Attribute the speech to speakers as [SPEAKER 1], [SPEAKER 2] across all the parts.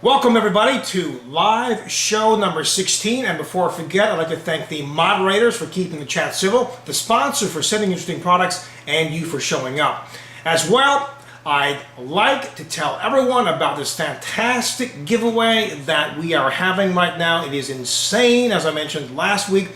[SPEAKER 1] Welcome everybody to live show number 16, and before I forget, I'd like to thank the moderators for keeping the chat civil, the sponsor for sending interesting products, and you for showing up. As well, I'd like to tell everyone about this fantastic giveaway that we are having right now. It is insane, as I mentioned last week,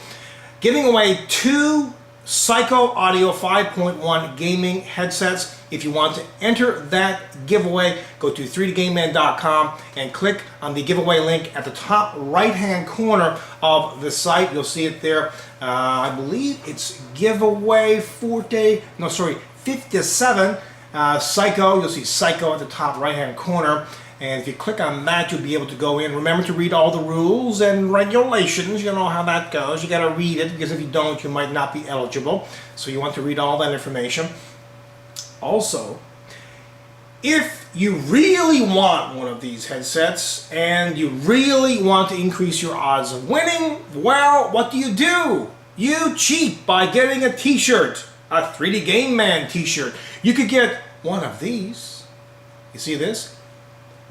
[SPEAKER 1] giving away 2 Psycho Audio 5.1 gaming headsets. If you want to enter that giveaway, go to 3dgameman.com and click on the giveaway link at the top right hand corner of the site. You'll see it there. I believe it's giveaway 57 Psycho. You'll see Psycho at the top right hand corner. And if you click on that, you'll be able to go in. Remember to read all the rules and regulations. You know how that goes. You got to read it, because if you don't, you might not be eligible. So you want to read all that information. Also, if you really want one of these headsets and you really want to increase your odds of winning, well, what do? You cheat by getting a t-shirt, a 3D Game Man t-shirt. You could get one of these. You see this?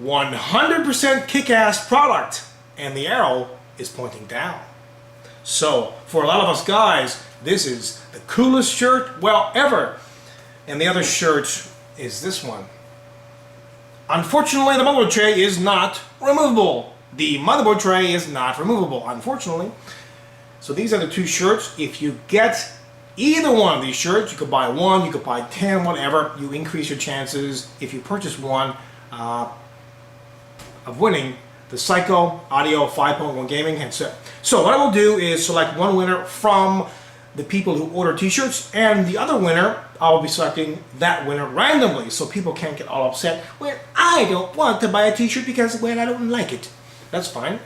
[SPEAKER 1] 100% kick-ass product, and the arrow is pointing down. So for a lot of us guys, this is the coolest shirt, well, ever. And the other shirt is this one. Unfortunately, the motherboard tray is not removable. The motherboard tray is not removable, unfortunately. So these are the 2 shirts. If you get either one of these shirts, you could buy 1, you could buy 10, whatever. You increase your chances if you purchase one of winning the Psycho Audio 5.1 gaming headset. So what I will do is select one winner from the people who order t-shirts, and the other winner, I will be selecting that winner randomly, so people can't get all upset when I don't want to buy a t-shirt because, well, I don't like it. That's fine.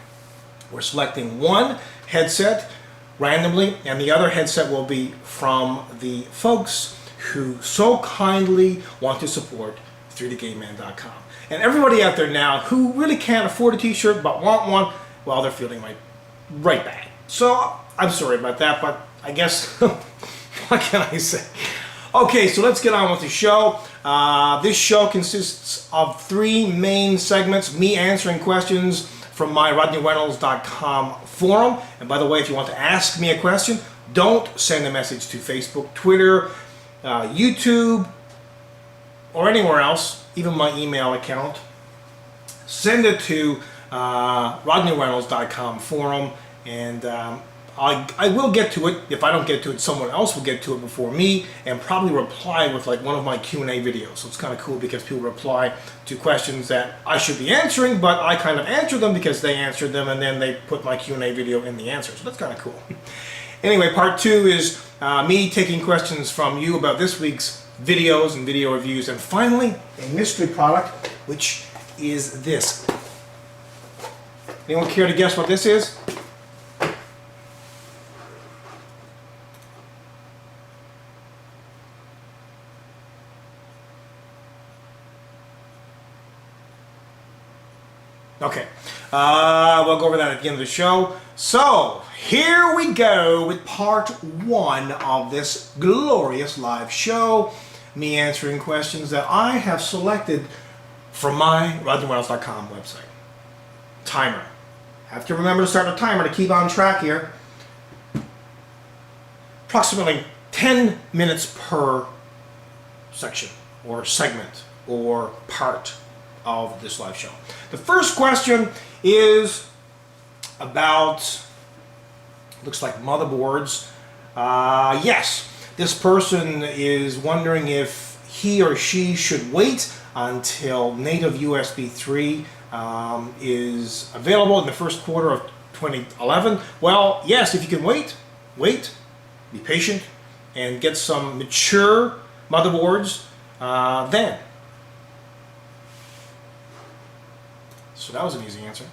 [SPEAKER 1] We're selecting one headset randomly, and the other headset will be from the folks who so kindly want to support 3dgameman.com. And everybody out there now who really can't afford a t-shirt but want one, well, they're feeling right bad. So I'm sorry about that, but I guess, what can I say? Okay, so let's get on with the show. This show consists of 3 main segments. Me answering questions from my RodneyReynolds.com forum. And by the way, if you want to ask me a question, don't send a message to Facebook, Twitter, YouTube, or anywhere else, even my email account. Send it to RodneyReynolds.com forum, and I will get to it. If I don't get to it, someone else will get to it before me, and probably reply with like one of my Q&A videos. So it's kind of cool because people reply to questions that I should be answering, but I kind of answer them because they answered them, and then they put my Q&A video in the answer. So that's kind of cool. Anyway, part 2 is me taking questions from you about this week's videos and video reviews, and finally a mystery product, which is this. Anyone care to guess what this is? Okay, we'll go over that at the end of the show. So, here we go with part 1 of this glorious live show. Me answering questions that I have selected from my RodneyReynolds.com website. Timer. Have to remember to start a timer to keep on track here. Approximately 10 minutes per section, or segment, or part of this live show. The first question is about, looks like motherboards. Yes, this person is wondering if he or she should wait until native USB 3 is available in the first quarter of 2011. Well, yes, if you can wait, be patient, and get some mature motherboards then. So that was an easy answer.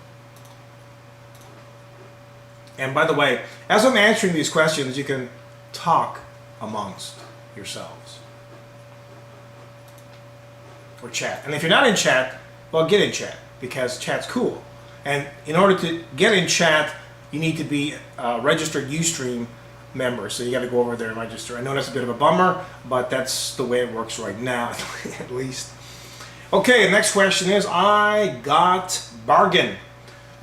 [SPEAKER 1] And by the way, as I'm answering these questions, you can talk amongst yourselves. Or chat. And if you're not in chat, well, get in chat, because chat's cool. And in order to get in chat, you need to be a registered Ustream member. So you got to go over there and register. I know that's a bit of a bummer, but that's the way it works right now, at least. Okay, the next question is, I got bargain.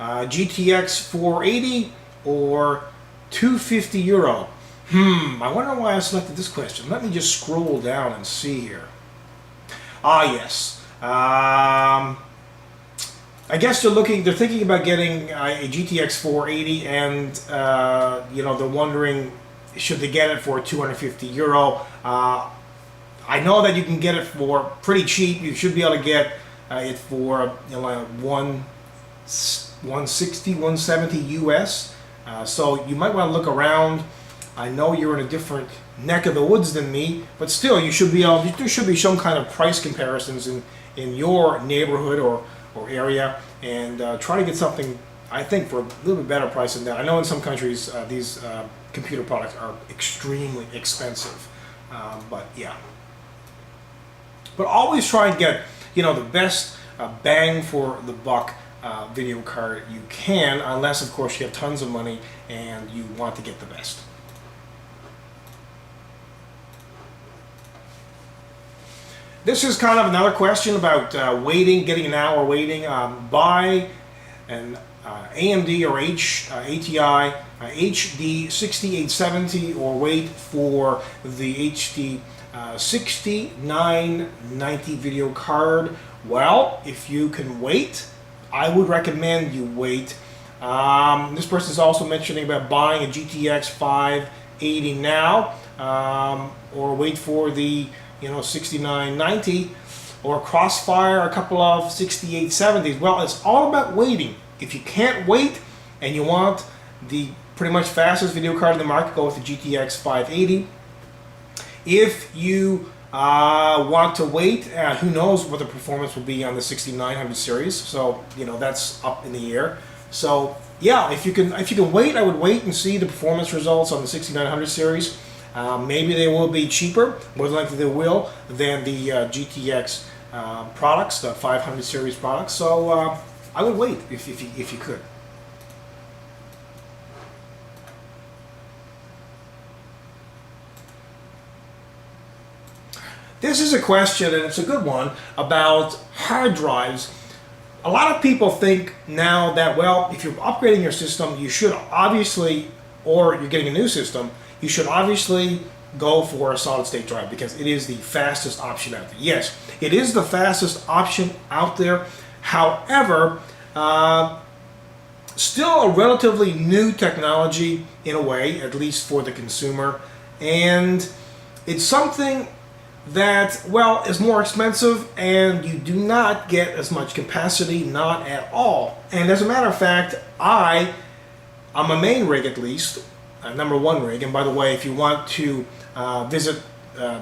[SPEAKER 1] GTX 480 or 250 euro. I wonder why I selected this question. Let me just scroll down and see here. Yes. I guess they're thinking about getting a GTX 480, and they're wondering, should they get it for 250 euro? I know that you can get it for pretty cheap. You should be able to get it for like 160, 170 US. So you might want to look around. I know you're in a different neck of the woods than me, but still, you should be able. There should be some kind of price comparisons in your neighborhood or area, and try to get something, I think, for a little bit better price than that. I know in some countries these computer products are extremely expensive, but yeah. But always try and get the best bang for the buck video card you can, unless of course you have tons of money and you want to get the best. This is kind of another question about waiting, getting an hour waiting. Buy an AMD or ATI HD-6870, or wait for the HD-6990 video card. Well, if you can wait, I would recommend you wait. This person is also mentioning about buying a GTX 580 now, or wait for the 6990, or Crossfire a couple of 6870s. Well, it's all about waiting. If you can't wait and you want the pretty much fastest video card in the market, go with the GTX 580. If you want to wait, who knows what the performance will be on the 6900 series, so that's up in the air. So yeah, if you can wait, I would wait and see the performance results on the 6900 series. Maybe they will be cheaper, more than likely they will, than the GTX products, the 500 series products. So I would wait if you could. This is a question, and it's a good one, about hard drives. A lot of people think now that, well, if you're upgrading your system, you should obviously, or you're getting a new system, you should obviously go for a solid state drive because it is the fastest option out there. Yes, it is the fastest option out there. However, still a relatively new technology in a way, at least for the consumer, and it's something that, well, is more expensive, and you do not get as much capacity, not at all. And as a matter of fact, on my main rig at least, #1 rig, and by the way, if you want to visit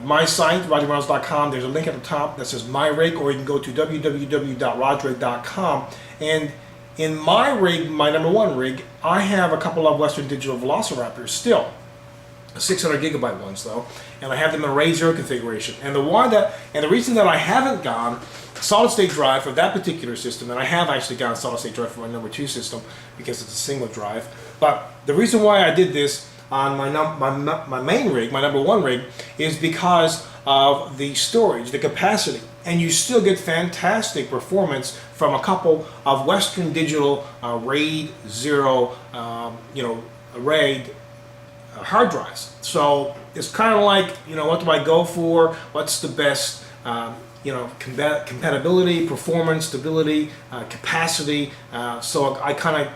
[SPEAKER 1] my site, RogerReynolds.com, there's a link at the top that says My Rig, or you can go to www.rogerig.com, and in my rig, my #1 rig, I have a couple of Western Digital Velociraptors still. 600 gigabyte ones though, and I have them in RAID 0 configuration. And the reason that I haven't gone solid state drive for that particular system, and I have actually gone solid state drive for my #2 system because it's a single drive. But the reason why I did this on my main rig, my #1 rig, is because of the storage, the capacity, and you still get fantastic performance from a couple of Western Digital RAID 0, RAID hard drives. So it's kind of like, what do I go for? What's the best, compatibility, performance, stability, capacity. So I kind of,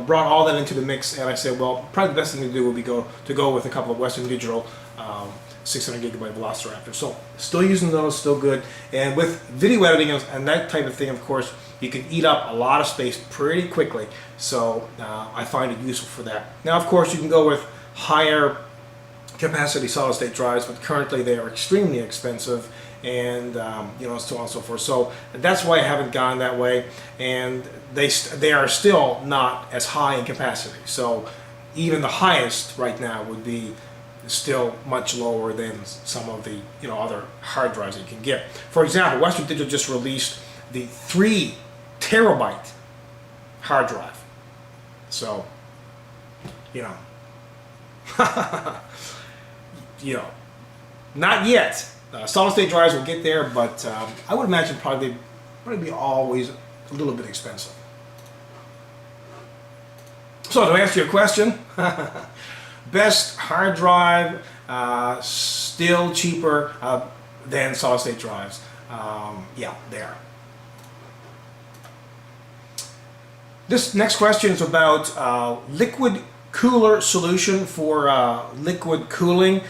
[SPEAKER 1] brought all that into the mix, and I said, well, probably the best thing to do would be to go with a couple of Western Digital 600 gigabyte Velociraptor. So still using those, still good. And with video editing and that type of thing, of course, you can eat up a lot of space pretty quickly. So I find it useful for that. Now, of course, you can go with higher capacity solid state drives, but currently they are extremely expensive, and so on and so forth. So that's why I haven't gone that way, and they are still not as high in capacity. So even the highest right now would be still much lower than some of the other hard drives that you can get. For example, Western Digital just released the 3 terabyte hard drive. So not yet. Solid state drives will get there, but I would imagine probably be always a little bit expensive. So to answer your question, best hard drive, still cheaper than solid state drives. Yeah, there. This next question is about liquid cooler solution for liquid cooling.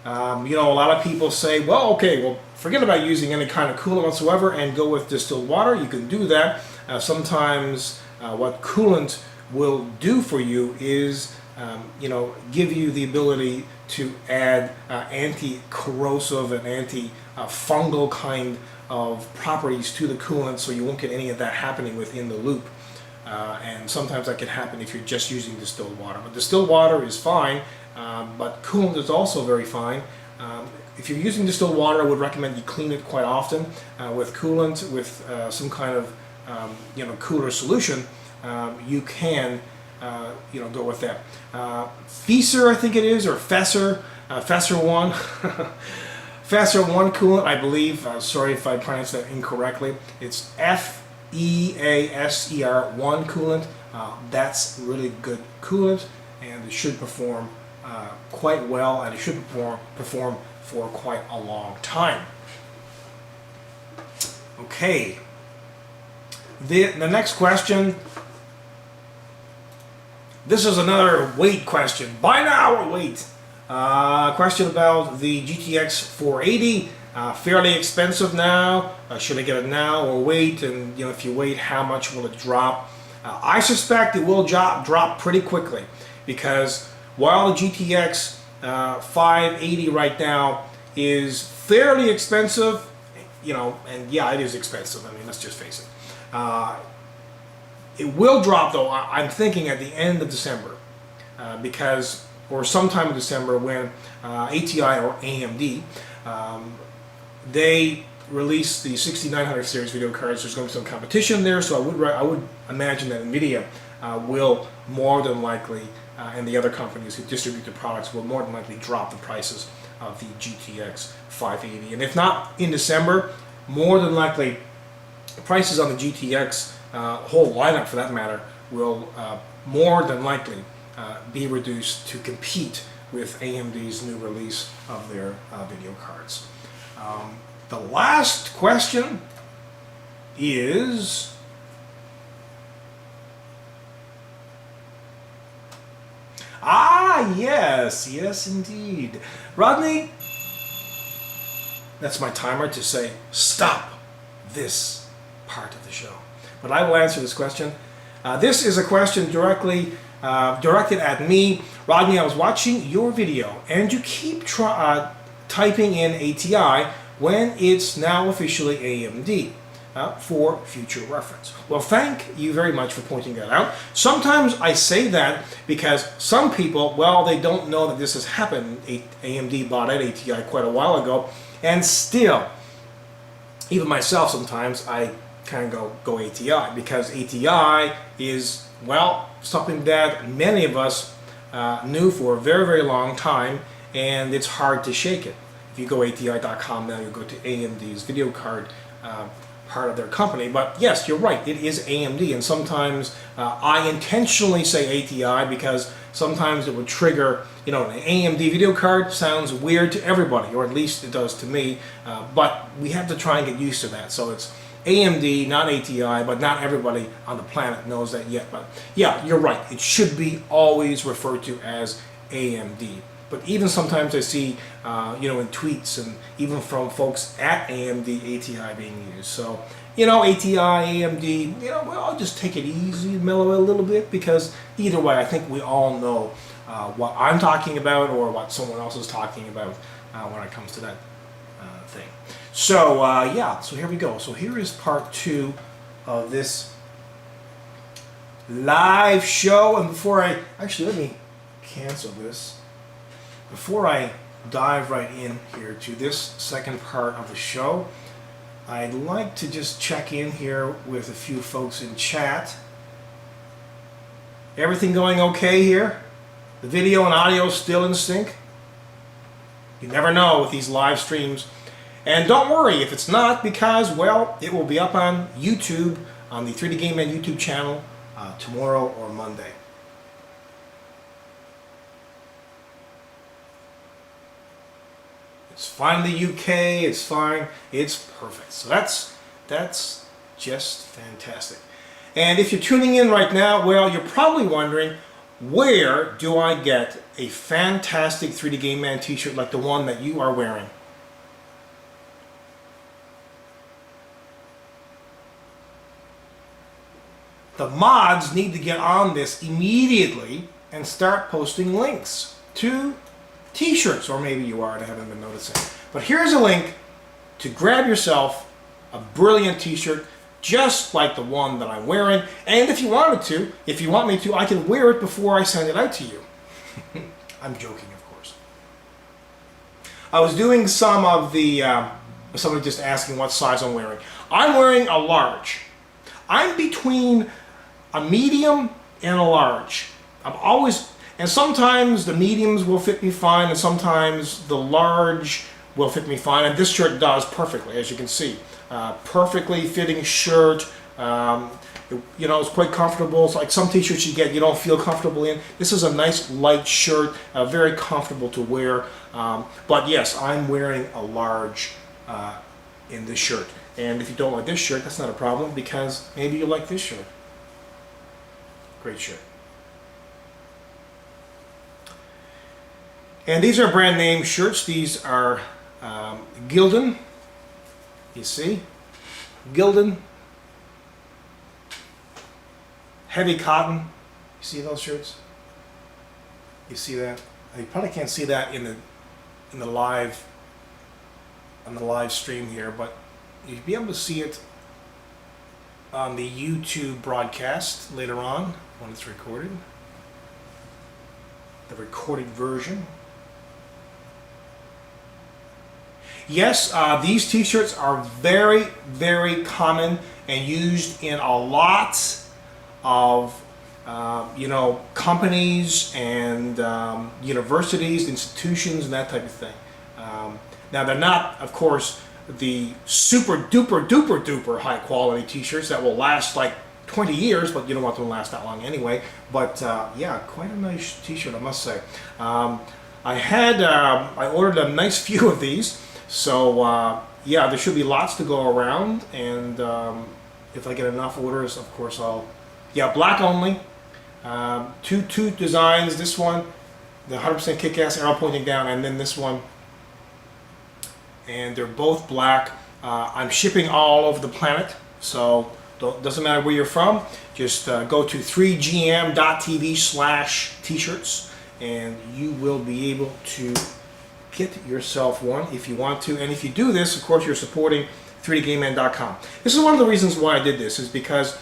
[SPEAKER 1] You know, a lot of people say, well, okay, well, forget about using any kind of coolant whatsoever and go with distilled water. You can do that. Sometimes what coolant will do for you is, you know, give you the ability to add anti-corrosive and anti-fungal kind of properties to the coolant, so you won't get any of that happening within the loop. And sometimes that can happen if you're just using distilled water. But distilled water is fine, but coolant is also very fine. If you're using distilled water, I would recommend you clean it quite often with coolant, with some kind of you know, cooler solution. You can you know, go with that. Fesser, I think it is, or Fesser, Fesser 1. Fesser 1 coolant, I believe. Sorry if I pronounced that incorrectly. It's FEASER 1 coolant. That's really good coolant, and it should perform quite well, and it should perform for quite a long time. Okay. The next question. This is another weight question. Buy now or wait. Question about the GTX 480. Fairly expensive now. Should I get it now or wait? And you know, if you wait, how much will it drop? I suspect it will drop pretty quickly, because while the GTX 580 right now is fairly expensive, you know, and yeah, it is expensive. I mean, let's just face it. It will drop, though, I'm thinking at the end of December, because, or sometime in December, when ATI or AMD, they release the 6900 series video cards. There's going to be some competition there, so I would imagine that NVIDIA will more than likely, and the other companies who distribute the products will more than likely drop the prices of the GTX 580. And if not in December, more than likely the prices on the GTX, whole lineup for that matter, will more than likely be reduced to compete with AMD's new release of their video cards. The last question is, yes indeed. Rodney, that's my timer to say stop this part of the show. But I will answer this question. This is a question directly directed at me. Rodney, I was watching your video and you keep typing in ATI when it's now officially AMD for future reference. Well, thank you very much for pointing that out. Sometimes I say that because some people, well, they don't know that this has happened. AMD bought out ATI quite a while ago, and still, even myself sometimes, I kind of go ATI, because ATI is, well, something that many of us knew for a very, very long time, and it's hard to shake it. If you go ATI.com now, you go to AMD's video card part of their company. But yes, you're right, it is AMD, and sometimes I intentionally say ATI because sometimes it would trigger, you know, an AMD video card sounds weird to everybody, or at least it does to me, but we have to try and get used to that. So it's AMD, not ATI, but not everybody on the planet knows that yet. But yeah, you're right, it should be always referred to as AMD. But even sometimes I see, you know, in tweets and even from folks at AMD, ATI being used. So, you know, ATI, AMD, you know, well, I'll just take it easy, mellow it a little bit, because either way, I think we all know what I'm talking about or what someone else is talking about when it comes to that thing. So, yeah, so here we go. So here is part 2 of this live show. And before actually, let me cancel this. Before I dive right in here to this second part of the show, I'd like to just check in here with a few folks in chat. Everything going okay here? The video and audio still in sync? You never know with these live streams. And don't worry if it's not, because, well, it will be up on YouTube, on the 3D Game Man YouTube channel tomorrow or Monday. It's fine in the UK, it's fine, it's perfect. So that's just fantastic. And if you're tuning in right now, well, you're probably wondering, where do I get a fantastic 3D Game Man t-shirt like the one that you are wearing? The mods need to get on this immediately and start posting links to t-shirts, or maybe you are and I haven't been noticing. But here's a link to grab yourself a brilliant t-shirt just like the one that I'm wearing, and if you want me to, I can wear it before I send it out to you. I'm joking, of course. I was doing some of the, somebody just asking what size I'm wearing. I'm wearing a large. I'm between a medium and a large. I'm always, and sometimes the mediums will fit me fine, and sometimes the large will fit me fine, and this shirt does perfectly, as you can see. Perfectly fitting shirt. You know, it's quite comfortable. It's like some t-shirts you get you don't feel comfortable in. This is a nice light shirt, very comfortable to wear. But yes, I'm wearing a large in this shirt. And if you don't like this shirt, that's not a problem, because maybe you like this shirt. Great shirt. And these are brand name shirts. These are Gildan. You see? Gildan. Heavy cotton. You see those shirts? You see that? You probably can't see that in the live on the live stream here, but you'll be able to see it on the YouTube broadcast later on when it's recorded. The recorded version. Yes, these t-shirts are very, very common and used in a lot of you know, companies and universities, institutions, and that type of thing. Now they're not, of course, the super duper duper duper high quality t-shirts that will last like 20 years, but you don't want them to last that long anyway. But yeah, quite a nice t-shirt, I must say. I ordered a nice few of these, so yeah, there should be lots to go around, and if I get enough orders, of course I'll, yeah, black only. Two designs, this one, the 100% kick-ass arrow pointing down, and then this one, and they're both black. I'm shipping all over the planet, so doesn't matter where you're from, just go to 3gm.tv/t-shirts and you will be able to get yourself one if you want to. And if you do this, of course, you're supporting 3dgameman.com. This is one of the reasons why I did this, is because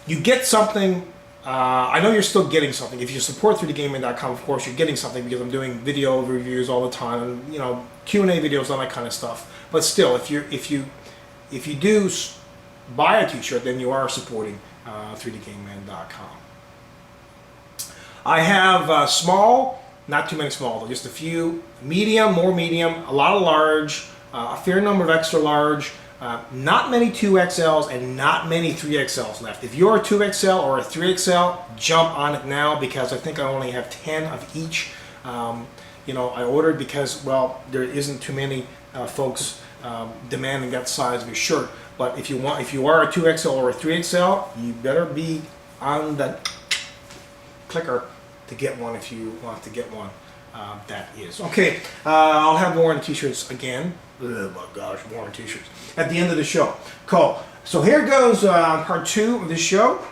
[SPEAKER 1] you get something. I know you're still getting something. If you support 3dgameman.com, of course, you're getting something, because I'm doing video reviews all the time, and you know, Q&A videos, all that kind of stuff. But still, if you do buy a t-shirt, then you are supporting 3dgameman.com. I have small, not too many small though, just a few, medium, more medium, a lot of large, a fair number of extra large, not many 2XLs and not many 3XLs left. If you're a 2XL or a 3XL, jump on it now, because I think I only have 10 of each. You know, I ordered because, well, there isn't too many folks demanding that size of your shirt. But if you are a 2XL or a 3XL, you better be on the clicker to get one if you want to get one. That is. Okay, I'll have more on t-shirts again. Oh my gosh, more on t-shirts at the end of the show. Cool. So here goes part 2 of this show. Oh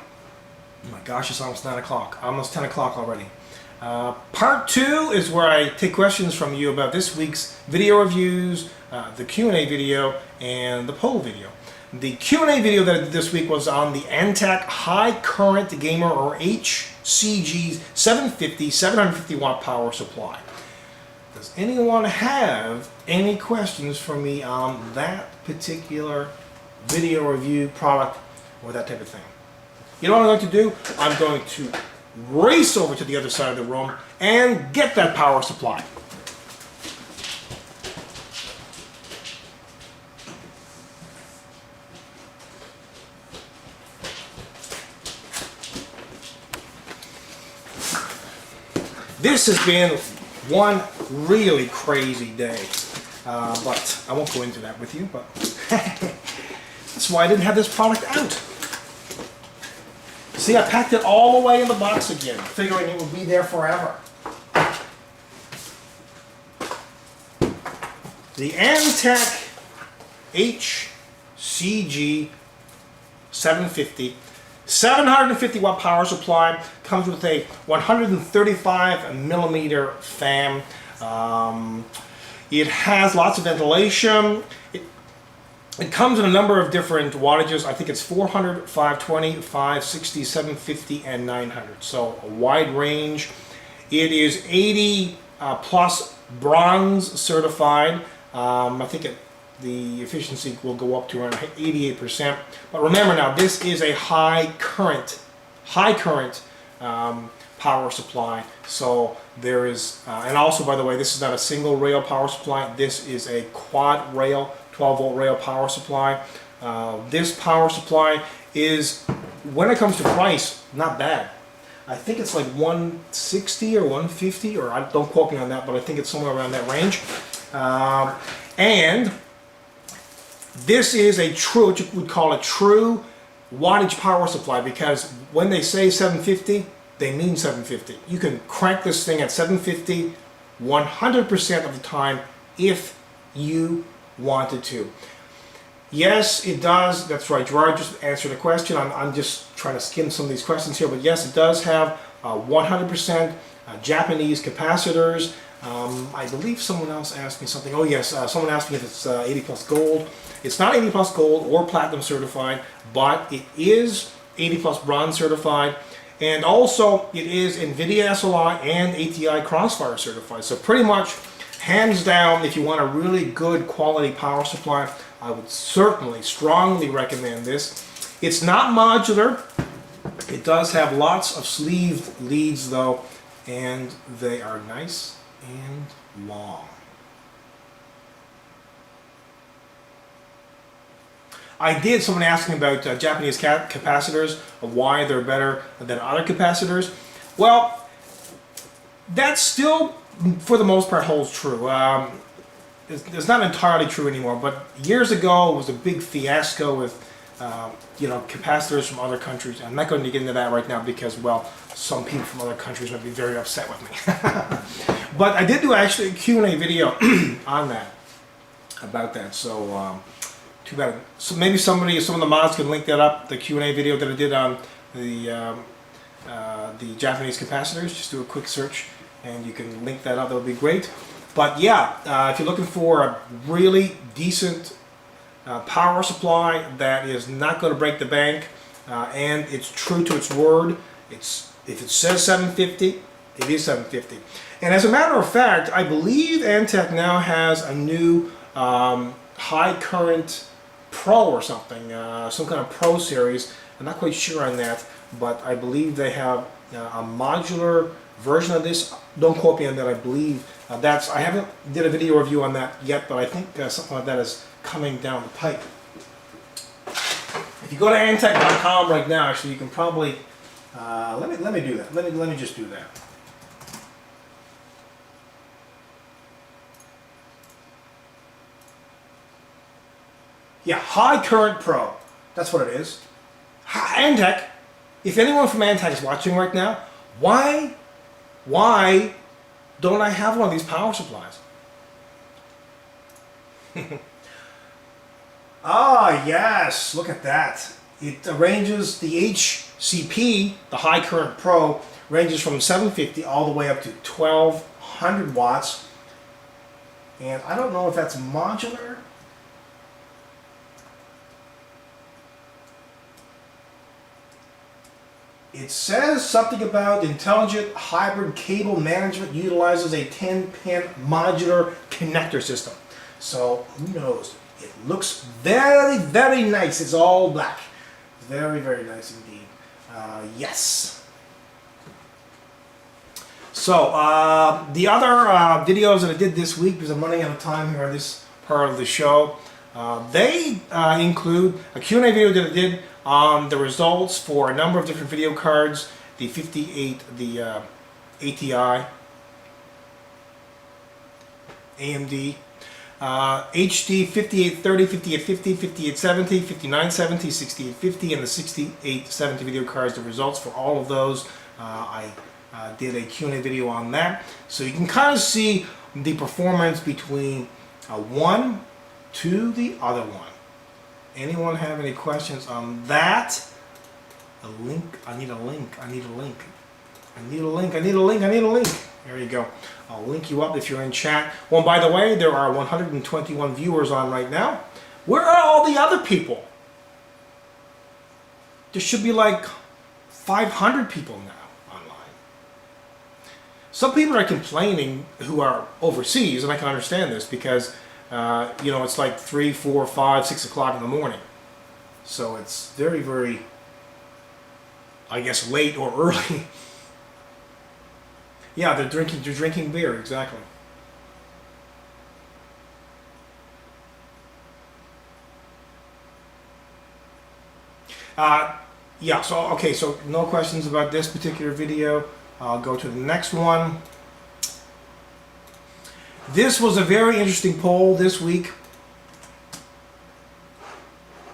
[SPEAKER 1] my gosh, it's almost 9 o'clock. Almost 10 o'clock already. Part 2 is where I take questions from you about this week's video reviews, the Q&A video, and the poll video. The Q&A video that I did this week was on the Antec High Current Gamer, or HCG-750 750 watt power supply. Does anyone have any questions for me on that particular video review, product, or that type of thing? You know what I'm going to do? I'm going to race over to the other side of the room and get that power supply. This has been one really crazy day. but I won't go into that with you. But that's why I didn't have this product out. See, I packed it all the way in the box again, figuring it would be there forever. The Antec HCG-750 750 watt power supply, comes with a 135 millimeter fan. It has lots of ventilation. It comes in a number of different wattages. I think it's 400, 520, 560, 750, and 900. So a wide range. It is 80 plus bronze certified. I think the efficiency will go up to around 88%. But remember now, this is a high current power supply. So there is, and also by the way, this is not a single rail power supply. This is a quad rail, 12 volt rail power supply. This power supply is, when it comes to price, not bad. I think it's like 160 or 150, or don't quote me on that, but I think it's somewhere around that range. And this is a true, what you would call a true wattage power supply, because when they say 750, they mean 750. You can crank this thing at 750 100% of the time if you wanted to. Yes, it does. That's right. Gerard just answered a question. I'm just trying to skim some of these questions here, but yes, it does have 100% Japanese capacitors. I believe someone else asked me something. Oh yes, someone asked me if it's 80 plus gold. It's not 80 plus gold or platinum certified, but it is 80 plus bronze certified. And also it is NVIDIA SLI and ATI Crossfire certified. So pretty much, hands down, if you want a really good quality power supply, I would certainly, strongly recommend this. It's not modular. It does have lots of sleeved leads though, and they are nice and long. I did, someone asking about Japanese capacitors, why they're better than other capacitors. Well, that still, for the most part, holds true. It's not entirely true anymore, but years ago it was a big fiasco with capacitors from other countries. I'm not going to get into that right now because, well, some people from other countries might be very upset with me. But I did do actually a Q&A video on that, about that. So too bad. So maybe some of the mods can link that up, the Q&A video that I did on the Japanese capacitors. Just do a quick search and you can link that up. That would be great. But yeah, if you're looking for a really decent power supply that is not going to break the bank and it's true to its word, if it says 750, it is 750. And as a matter of fact, I believe Antec now has a new high current Pro or something, some kind of Pro series. I'm not quite sure on that, but I believe they have a modular version of this. Don't quote me on that. I believe I haven't did a video review on that yet, but I think something like that is coming down the pipe. If you go to Antec.com right now, actually, you can probably let me do that. Let me just do that. Yeah, High Current Pro. That's what it is. Antec. If anyone from Antec is watching right now, why don't I have one of these power supplies? Ah, yes, look at that. It ranges, the HCP, the High Current Pro, ranges from 750 all the way up to 1200 watts. And I don't know if that's modular. It says something about intelligent hybrid cable management utilizes a 10-pin modular connector system. So who knows? It looks very, very nice. It's all black. Very, very nice indeed. Yes. So the other videos that I did this week, because I'm running out of time here on this part of the show, they include a Q&A video that I did on the results for a number of different video cards, the 58, the ATI, AMD. HD 5830, 5850, 5870, 5970, 6850, and the 6870 video cards. The results for all of those, I did a Q&A video on that. So you can kind of see the performance between one to the other one. Anyone have any questions on that? A link, I need a link, I need a link. I need a link, I need a link, I need a link. There you go. I'll link you up if you're in chat. Well, by the way, there are 121 viewers on right now. Where are all the other people? There should be like 500 people now online. Some people are complaining who are overseas, and I can understand this because, you know, it's like 3, 4, 5, 6 o'clock in the morning. So it's very, very, I guess, late or early. Yeah, they're drinking beer, exactly. Yeah, so, okay, so no questions about this particular video. I'll go to the next one. This was a very interesting poll this week.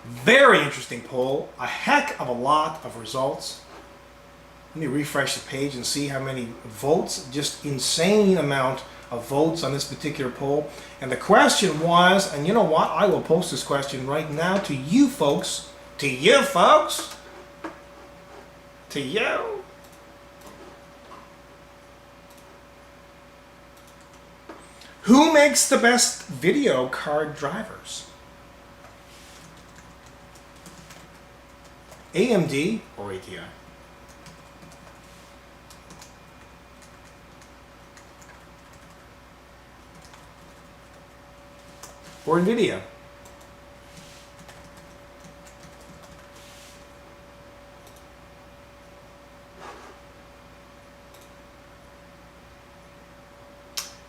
[SPEAKER 1] Very interesting poll. A heck of a lot of results. Let me refresh the page and see how many votes. Just insane amount of votes on this particular poll. And the question was, and you know what? I will post this question right now to you folks. To you folks. To you. Who makes the best video card drivers? AMD or ATI? Or NVIDIA?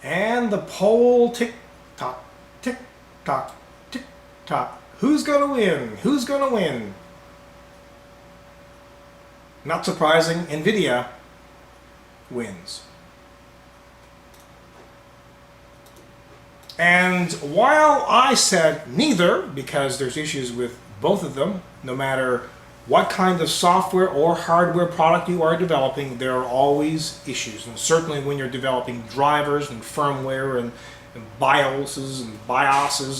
[SPEAKER 1] And the poll tick-tock, tick-tock, tick-tock. Who's gonna win? Who's gonna win? Not surprising, NVIDIA wins. And while I said neither, because there's issues with both of them, no matter what kind of software or hardware product you are developing, there are always issues. And certainly when you're developing drivers and firmware and BIOSes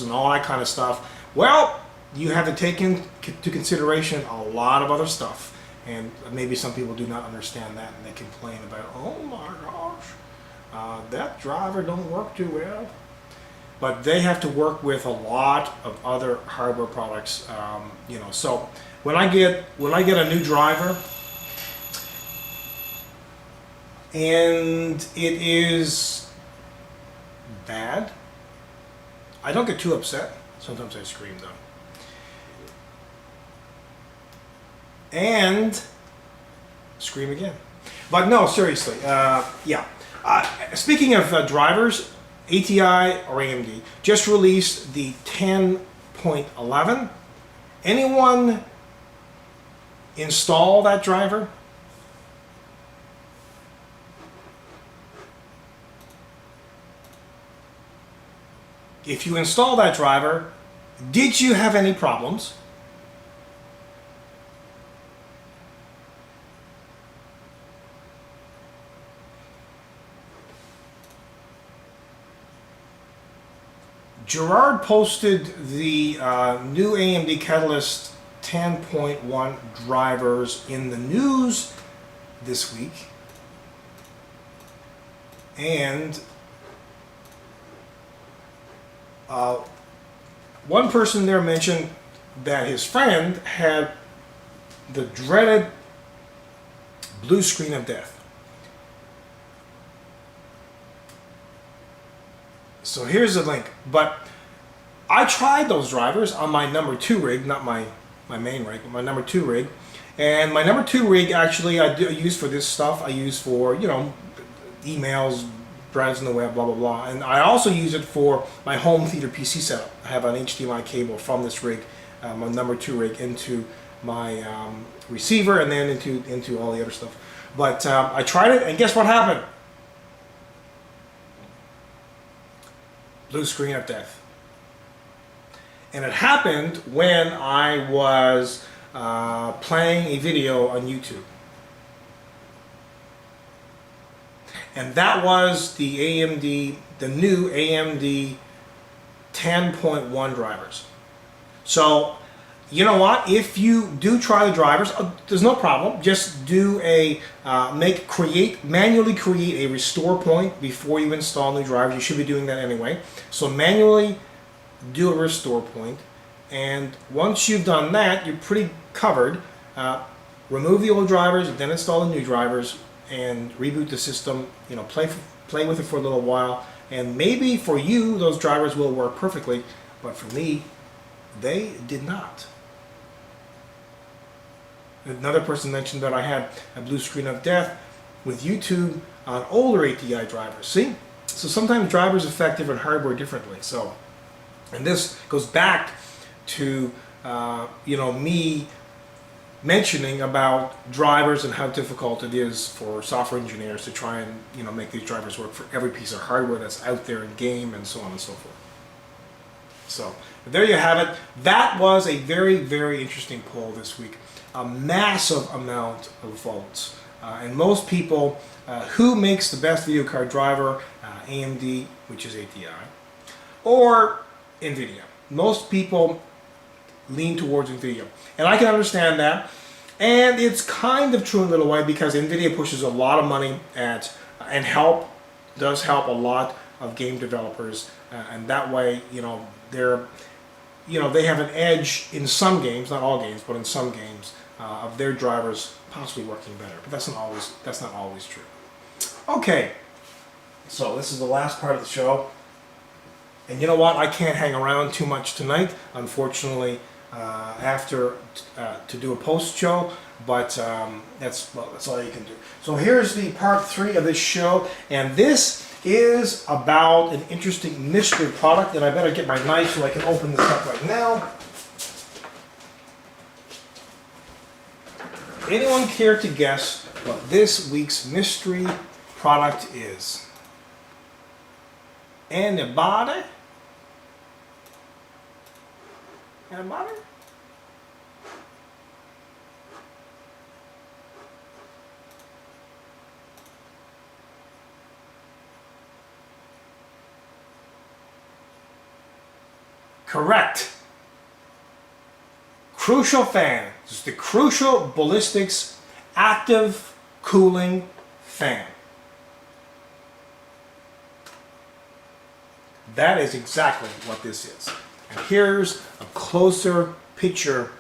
[SPEAKER 1] and all that kind of stuff, well, you have to take into consideration a lot of other stuff. And maybe some people do not understand that, and they complain about, oh my gosh, that driver don't work too well. But they have to work with a lot of other hardware products, you know. So when I get a new driver and it is bad, I don't get too upset. Sometimes I scream though. And scream again. But no, seriously, yeah. Speaking of drivers, ATI or AMD just released the 10.11. Anyone install that driver? If you install that driver, did you have any problems? Gerard posted the new AMD Catalyst 10.1 drivers in the news this week, and one person there mentioned that his friend had the dreaded blue screen of death. So here's the link. But I tried those drivers on my number 2 rig, not my main rig, but my number 2 rig. And my number 2 rig actually I use for this stuff. I use for, you know, emails, browsing the web, blah, blah, blah. And I also use it for my home theater PC setup. I have an HDMI cable from this rig, my number 2 rig, into my receiver and then into all the other stuff. But I tried it, and guess what happened? Blue screen of death. And it happened when I was playing a video on YouTube. And that was the AMD, the new AMD 10.1 drivers. So, you know what? If you do try the drivers, there's no problem. Just do a manually create a restore point before you install new drivers. You should be doing that anyway. So manually do a restore point, and once you've done that, you're pretty covered. Remove the old drivers, then install the new drivers, and reboot the system. You know, play with it for a little while, and maybe for you those drivers will work perfectly, but for me, they did not. Another person mentioned that I had a blue screen of death with YouTube on older ATI drivers. See? So sometimes drivers affect different hardware differently. So, and this goes back to me mentioning about drivers and how difficult it is for software engineers to try and make these drivers work for every piece of hardware that's out there in game and so on and so forth. So there you have it. That was a very, very interesting poll this week. A massive amount of votes. And most people, who makes the best video card driver? AMD, which is ATI, or NVIDIA. Most people lean towards NVIDIA. And I can understand that. And it's kind of true in a little way because NVIDIA pushes a lot of money at, and does help a lot of game developers. And that way, they have an edge in some games, not all games, but in some games, of their drivers possibly working better. But that's not always true. Okay, so this is the last part of the show. And you know what? I can't hang around too much tonight, unfortunately, after to do a post show. But that's all you can do. So here's the part 3 of this show, and this is about an interesting mystery product. And I better get my knife so I can open this up right now. Anyone care to guess what this week's mystery product is? Anybody? Anybody? Correct. Crucial fan. This is the Crucial Ballistics Active Cooling Fan. That is exactly what this is. And here's a closer picture,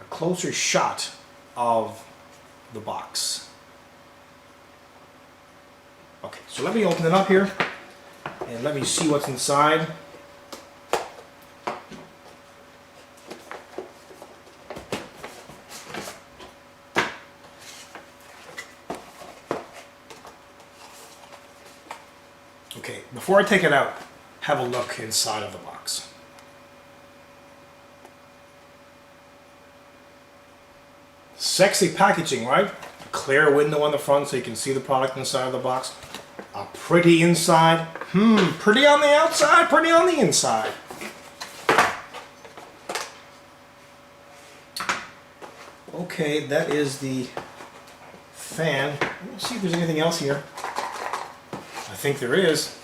[SPEAKER 1] a closer shot of the box. Okay, so let me open it up here and let me see what's inside. Okay, before I take it out, have a look inside of the box. Sexy packaging, right? A clear window on the front so you can see the product inside of the box. A pretty inside. Pretty on the outside, pretty on the inside. Okay, that is the fan. Let's see if there's anything else here. I think there is.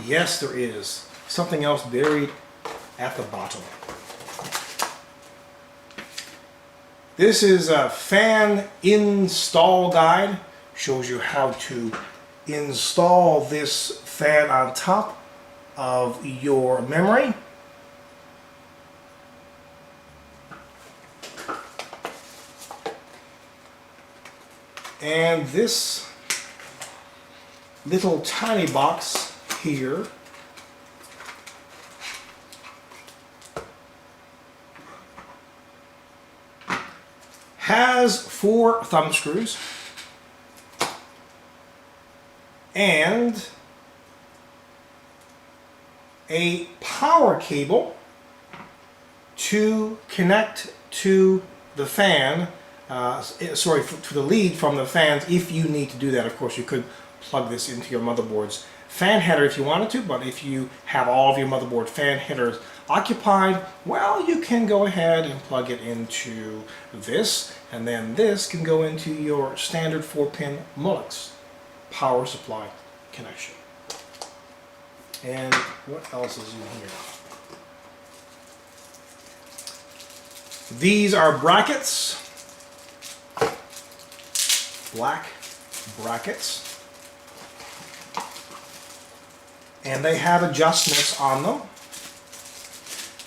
[SPEAKER 1] Yes, there is. Something else buried at the bottom. This is a fan install guide. Shows you how to install this fan on top of your memory. And this little tiny box here has 4 thumb screws and a power cable to connect to the fan, to the lead from the fans if you need to do that. Of course, you could plug this into your motherboard's fan header if you wanted to, but if you have all of your motherboard fan headers occupied, well, you can go ahead and plug it into this, and then this can go into your standard 4-pin Molex power supply connection. And what else is in here? These are brackets, black brackets, and they have adjustments on them.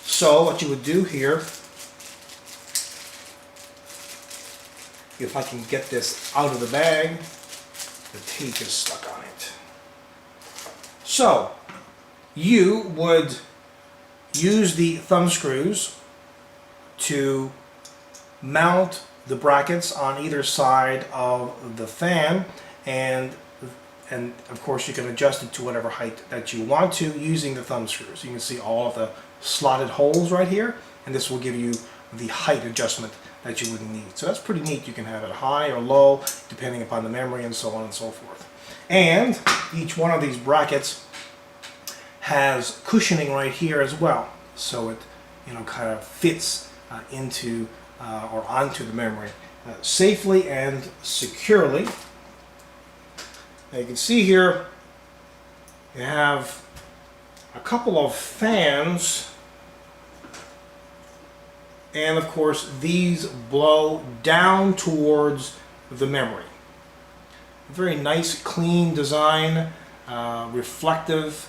[SPEAKER 1] So what you would do here, if I can get this out of the bag, the tape is stuck on it. So you would use the thumb screws to mount the brackets on either side of the fan, and of course you can adjust it to whatever height that you want to using the thumb screws. You can see all of the slotted holes right here, and this will give you the height adjustment that you would need. So that's pretty neat. You can have it high or low depending upon the memory and so on and so forth. And each one of these brackets has cushioning right here as well, so it kind of fits into or onto the memory safely and securely. Now you can see here you have a couple of fans, and of course these blow down towards the memory. A very nice clean design, reflective,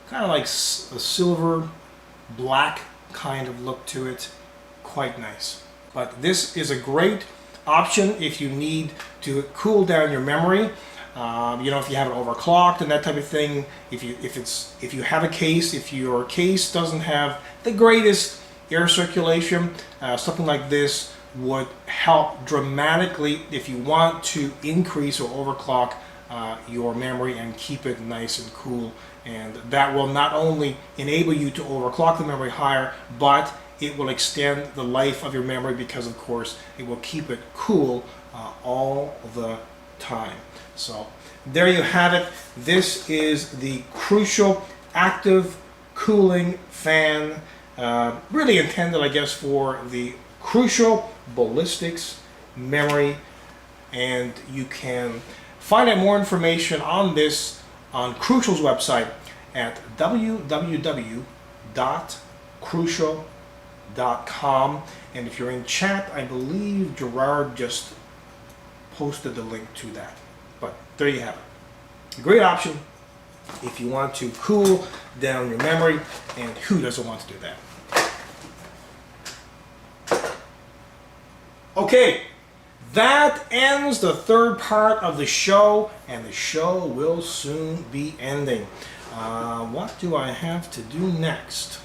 [SPEAKER 1] kind of like a silver black kind of look to it. Quite nice. But this is a great option if you need to cool down your memory. If you have it overclocked and that type of thing. If you have a case, if your case doesn't have the greatest air circulation, something like this would help dramatically if you want to increase or overclock your memory and keep it nice and cool. And that will not only enable you to overclock the memory higher, but it will extend the life of your memory because, of course, it will keep it cool all the time. So there you have it. This is the Crucial Active Cooling Fan, really intended, I guess, for the Crucial Ballistics memory. And you can find out more information on this on Crucial's website at www.crucial.com. And if you're in chat, I believe Gerard just posted the link to that. But there you have it. A great option if you want to cool down your memory, and who doesn't want to do that? Okay, that ends the third part of the show, and the show will soon be ending. What do I have to do next?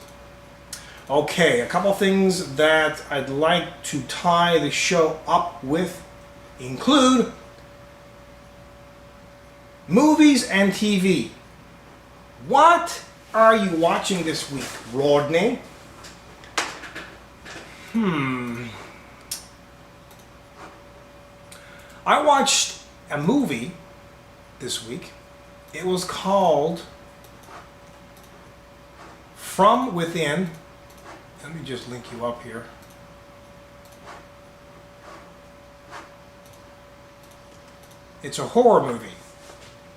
[SPEAKER 1] Okay, a couple things that I'd like to tie the show up with include movies and TV. What are you watching this week, Rodney? I watched a movie this week. It was called From Within. Let me just link you up here. It's a horror movie.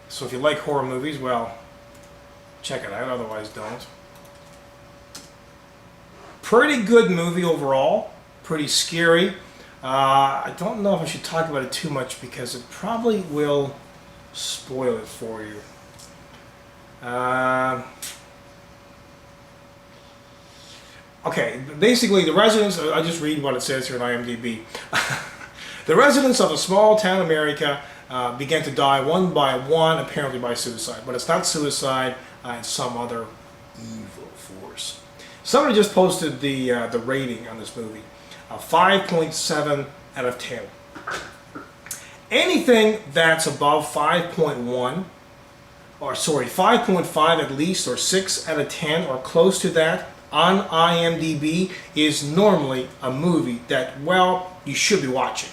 [SPEAKER 1] So if you like horror movies, well, check it out, otherwise don't. Pretty good movie overall. Pretty scary. I don't know if I should talk about it too much because it probably will spoil it for you. Okay, basically the residents, I'll just read what it says here on IMDb. The residents of a small town America began to die one by one, apparently by suicide. But it's not suicide, it's some other evil force. Somebody just posted the rating on this movie. 5.7 out of 10. Anything that's above 5.1, or sorry, 5.5 at least, or 6 out of 10, or close to that, on IMDb is normally a movie that, well, you should be watching.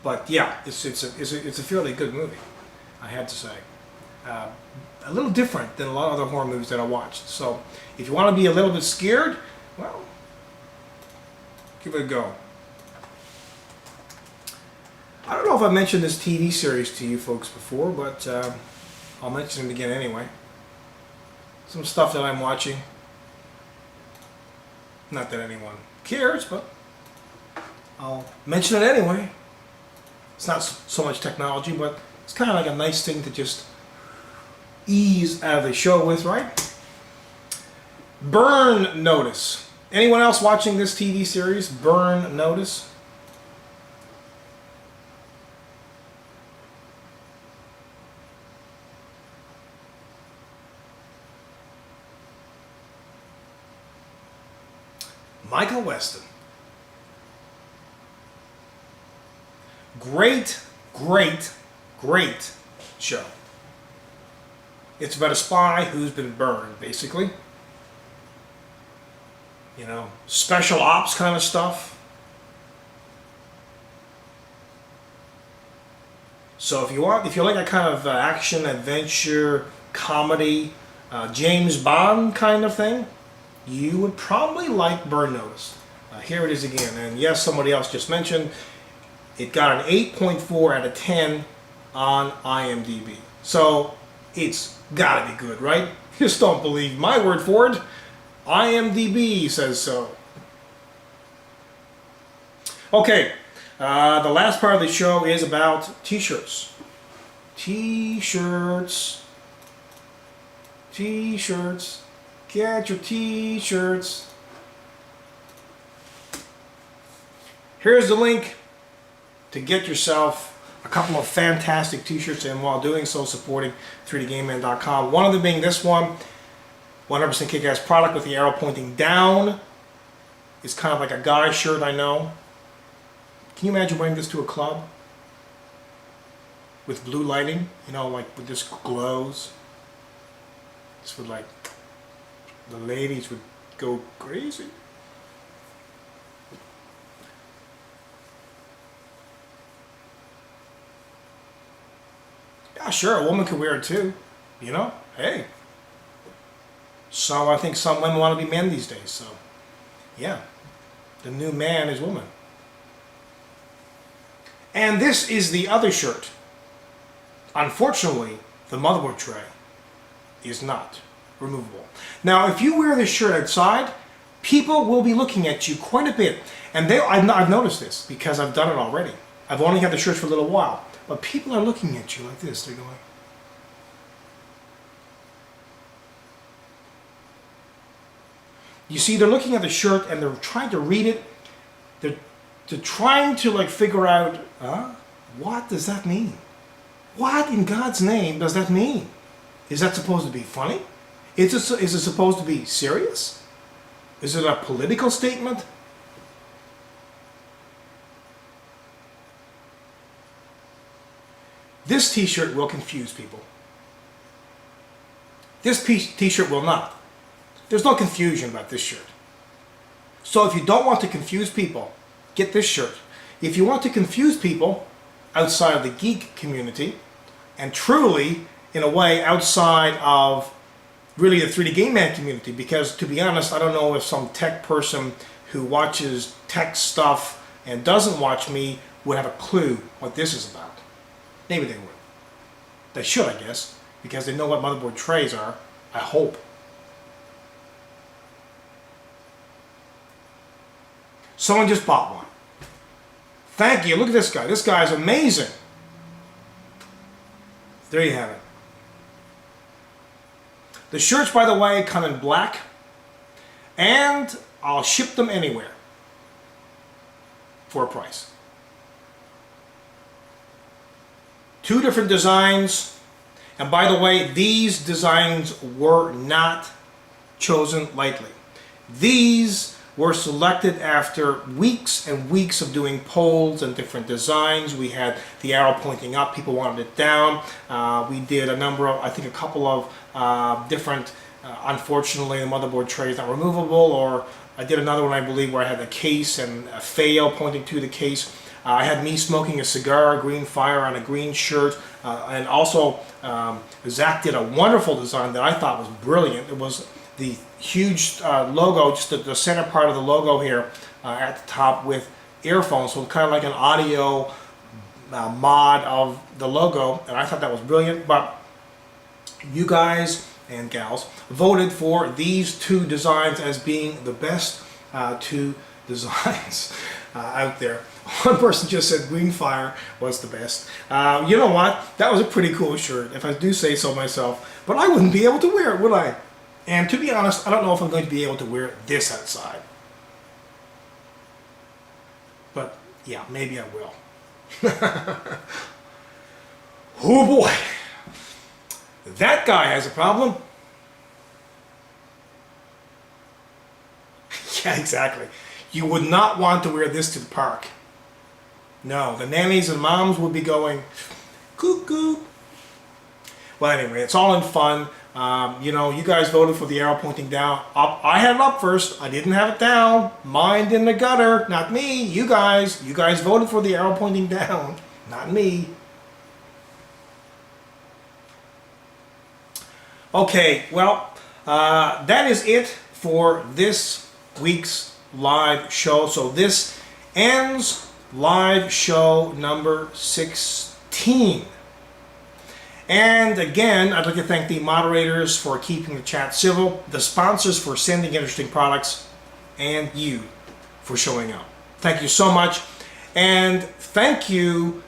[SPEAKER 1] But yeah, it's a fairly good movie, I had to say. A little different than a lot of other horror movies that I watched. So if you want to be a little bit scared, well, give it a go. I don't know if I mentioned this TV series to you folks before, but I'll mention it again anyway. Some stuff that I'm watching. Not that anyone cares, but I'll mention it anyway. It's not so much technology, but it's kind of like a nice thing to just ease out of the show with, right? Burn Notice. Anyone else watching this TV series, Burn Notice? Michael Weston. Great, great, great show. It's about a spy who's been burned, basically. You know, special ops kind of stuff. So if you like a kind of action, adventure, comedy, James Bond kind of thing, you would probably like Burn Notice. Here it is again, and yes, somebody else just mentioned it got an 8.4 out of 10 on IMDb. So it's gotta be good, right? Just don't believe my word for it. IMDb says so. Okay, the last part of the show is about t-shirts. T-shirts. T-shirts. Get your t-shirts. Here's the link to get yourself a couple of fantastic t-shirts, and while doing so, supporting 3dgameman.com. One of them being this one, 100% kick-ass product with the arrow pointing down. It's kind of like a guy shirt, I know. Can you imagine wearing this to a club? With blue lighting, you know, like with this glows. This would like, the ladies would go crazy. Yeah, sure, a woman could wear it too, you know, hey. So I think some women want to be men these days, so yeah, the new man is woman. And this is the other shirt. Unfortunately, the motherboard tray is not removable. Now, if you wear this shirt outside, people will be looking at you quite a bit. And I've noticed this because I've done it already. I've only had the shirt for a little while. But people are looking at you like this. They're going, you see, they're looking at the shirt and they're trying to read it. They're trying to like figure out, what does that mean? What in God's name does that mean? Is that supposed to be funny? Is it supposed to be serious? Is it a political statement? This t-shirt will confuse people. This t-shirt will not. There's no confusion about this shirt. So if you don't want to confuse people, get this shirt. If you want to confuse people outside of the geek community, and truly, in a way, outside of really the 3D Game Man community, because to be honest, I don't know if some tech person who watches tech stuff and doesn't watch me would have a clue what this is about. Maybe they would. They should, I guess, because they know what motherboard trays are, I hope. Someone just bought one. Thank you. Look at this guy. This guy is amazing. There you have it. The shirts, by the way, come in black, and I'll ship them anywhere for a price. 2 different designs, and by the way, these designs were not chosen lightly. These were selected after weeks and weeks of doing polls and different designs. We had the arrow pointing up, people wanted it down. We did a number of, I think a couple of different, unfortunately the motherboard tray is not removable, or I did another one I believe where I had the case and a fail pointing to the case. I had me smoking a cigar, green fire on a green shirt, and also Zach did a wonderful design that I thought was brilliant. It was the huge logo, just the center part of the logo here at the top with earphones, so kind of like an audio mod of the logo, and I thought that was brilliant. But you guys and gals voted for these two designs as being the best two designs out there. One person just said green fire was the best. You know what? That was a pretty cool shirt, if I do say so myself. But I wouldn't be able to wear it, would I? And to be honest, I don't know if I'm going to be able to wear this outside. But yeah, maybe I will. Oh boy. That guy has a problem. Yeah, exactly. You would not want to wear this to the park. No, the nannies and moms would be going, cuckoo. Well, anyway, it's all in fun. You know, you guys voted for the arrow pointing down. Up. I had it up first. I didn't have it down. Mind in the gutter. Not me. You guys. You guys voted for the arrow pointing down. Not me. Okay, well, that is it for this week's live show. So this ends live show number 16. And again, I'd like to thank the moderators for keeping the chat civil, the sponsors for sending interesting products, and you for showing up. Thank you so much. And thank you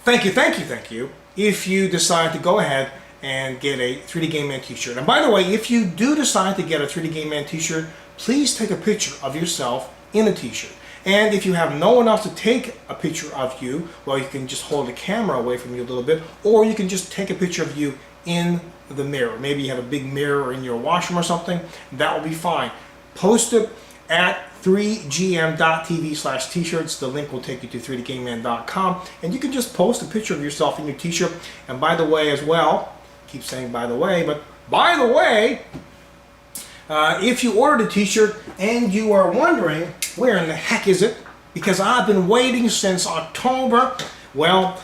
[SPEAKER 1] if you decide to go ahead and get a 3D Game Man t-shirt. And by the way, if you do decide to get a 3D Game Man t-shirt, please take a picture of yourself in a t-shirt. And if you have no one else to take a picture of you, well, you can just hold the camera away from you a little bit, or you can just take a picture of you in the mirror. Maybe you have a big mirror in your washroom or something. That will be fine. Post it at 3gm.tv/t-shirts. The link will take you to 3dgameman.com, and you can just post a picture of yourself in your t-shirt. And by the way, as well, keep saying by the way, but by the way, if you ordered a t-shirt and you are wondering where in the heck is it, because I've been waiting since October, well,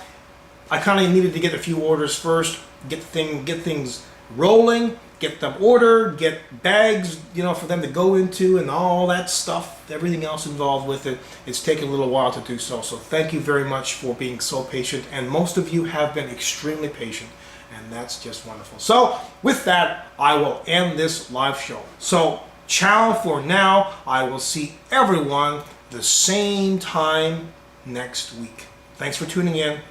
[SPEAKER 1] I kind of needed to get a few orders first, get things rolling, get them ordered, get bags, you know, for them to go into, and all that stuff, everything else involved with it. It's taken a little while to do so. So thank you very much for being so patient, and most of you have been extremely patient. And that's just wonderful. So with that, I will end this live show. So ciao for now. I will see everyone the same time next week. Thanks for tuning in.